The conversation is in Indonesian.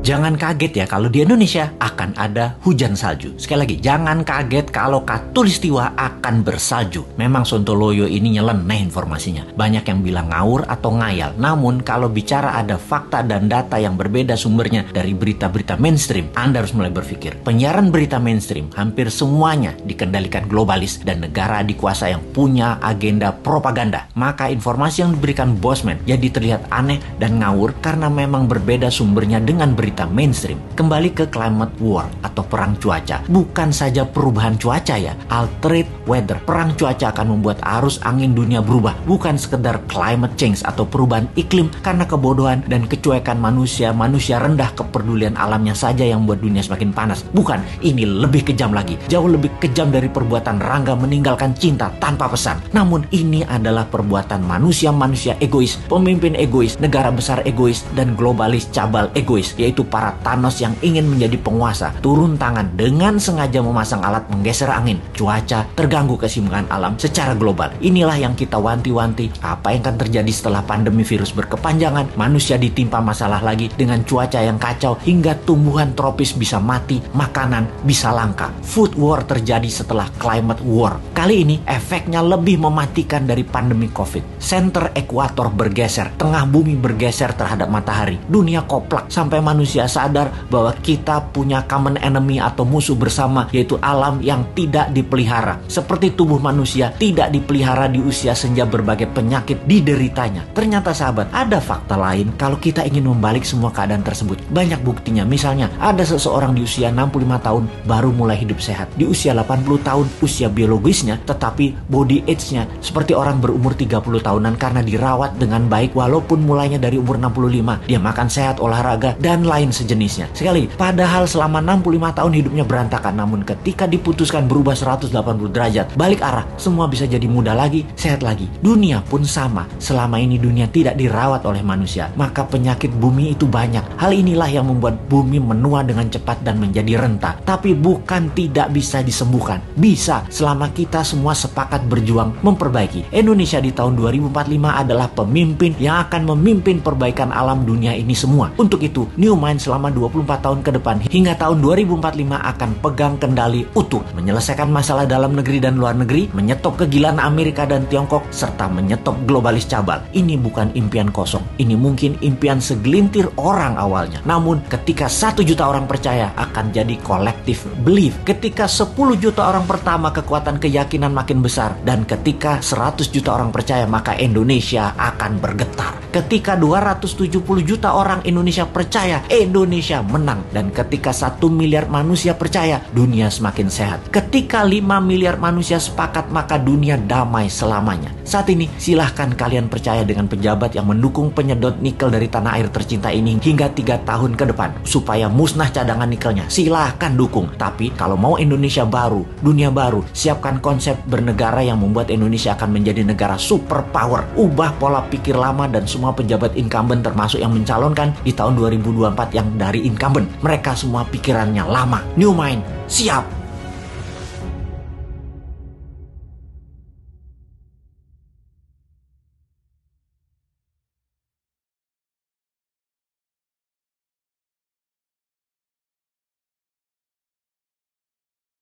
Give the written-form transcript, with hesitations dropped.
Jangan kaget ya kalau di Indonesia akan ada hujan salju. Sekali lagi, jangan kaget kalau Katulistiwa akan bersalju. Memang Sontoloyo ini nyeleneh informasinya. Banyak yang bilang ngawur atau ngayal. Namun kalau bicara ada fakta dan data yang berbeda sumbernya dari berita-berita mainstream, Anda harus mulai berpikir. Penyiaran berita mainstream hampir semuanya dikendalikan globalis dan negara adikuasa yang punya agenda propaganda. Maka informasi yang diberikan Bosman jadi terlihat aneh dan ngawur karena memang berbeda sumbernya dengan berita mainstream. Kembali ke climate war atau perang cuaca. Bukan saja perubahan cuaca ya, altered weather. Perang cuaca akan membuat arus angin dunia berubah. Bukan sekedar climate change atau perubahan iklim karena kebodohan dan kecuekan manusia rendah kepedulian alamnya saja yang membuat dunia semakin panas. Bukan, ini lebih kejam lagi. Jauh lebih kejam dari perbuatan Rangga meninggalkan cinta tanpa pesan. Namun ini adalah perbuatan manusia egois, pemimpin egois, negara besar egois, dan globalis cabal egois, yaitu para Thanos yang ingin menjadi penguasa, turun tangan dengan sengaja memasang alat menggeser angin, cuaca, terganggu keseimbangan alam secara global. Inilah yang kita wanti-wanti apa yang akan terjadi setelah pandemi virus berkepanjangan, manusia ditimpa masalah lagi dengan cuaca yang kacau hingga tumbuhan tropis bisa mati, makanan bisa langka. Food war terjadi setelah climate war. Kali ini efeknya lebih mematikan dari pandemi COVID. Center ekuator bergeser, tengah bumi bergeser terhadap matahari. Dunia koplak sampai manusia sadar bahwa kita punya common enemy atau musuh bersama, yaitu alam yang tidak dipelihara. Seperti tubuh manusia tidak dipelihara di usia senja, berbagai penyakit dideritanya. Ternyata sahabat, ada fakta lain kalau kita ingin membalik semua keadaan tersebut. Banyak buktinya. Misalnya, ada seseorang di usia 65 tahun baru mulai hidup sehat. Di usia 80 tahun usia biologisnya, tetapi body age-nya seperti orang berumur 30 tahunan karena dirawat dengan baik walaupun mulainya dari umur 65. Dia makan sehat, olahraga, dan lain sejenisnya. Sekali, padahal selama 65 tahun hidupnya berantakan, namun ketika diputuskan berubah 180 derajat, balik arah, semua bisa jadi muda lagi, sehat lagi. Dunia pun sama. Selama ini dunia tidak dirawat oleh manusia, maka penyakit bumi itu banyak. Hal inilah yang membuat bumi menua dengan cepat dan menjadi renta. Tapi bukan tidak bisa disembuhkan. Bisa, selama kita semua sepakat berjuang memperbaiki. Indonesia di tahun 2045 adalah pemimpin yang akan memimpin perbaikan alam dunia ini semua. Untuk itu, New Mind selama 24 tahun ke depan hingga tahun 2045 akan pegang kendali utuh, menyelesaikan masalah dalam negeri dan luar negeri, menyetop kegilaan Amerika dan Tiongkok, serta menyetop globalis cabal. Ini bukan impian kosong. Ini mungkin impian segelintir orang awalnya. Namun ketika 1 juta orang percaya, akan jadi collective belief. Ketika 10 juta orang pertama, kekuatan keyakinan makin besar. Dan ketika 100 juta orang percaya, maka Indonesia akan bergetar. Ketika 270 juta orang Indonesia percaya, Indonesia menang. Dan ketika 1 miliar manusia percaya, dunia semakin sehat. Ketika 5 miliar manusia sepakat, maka dunia damai selamanya. Saat ini silahkan kalian percaya dengan pejabat yang mendukung penyedot nikel dari tanah air tercinta ini hingga 3 tahun ke depan supaya musnah cadangan nikelnya. Silahkan dukung. Tapi kalau mau Indonesia baru, dunia baru, siapkan konsep bernegara yang membuat Indonesia akan menjadi negara superpower. Ubah pola pikir lama dan semua pejabat incumbent termasuk yang mencalonkan di tahun 2024 yang dari incumbent. Mereka semua pikirannya lama. New Mind, siap!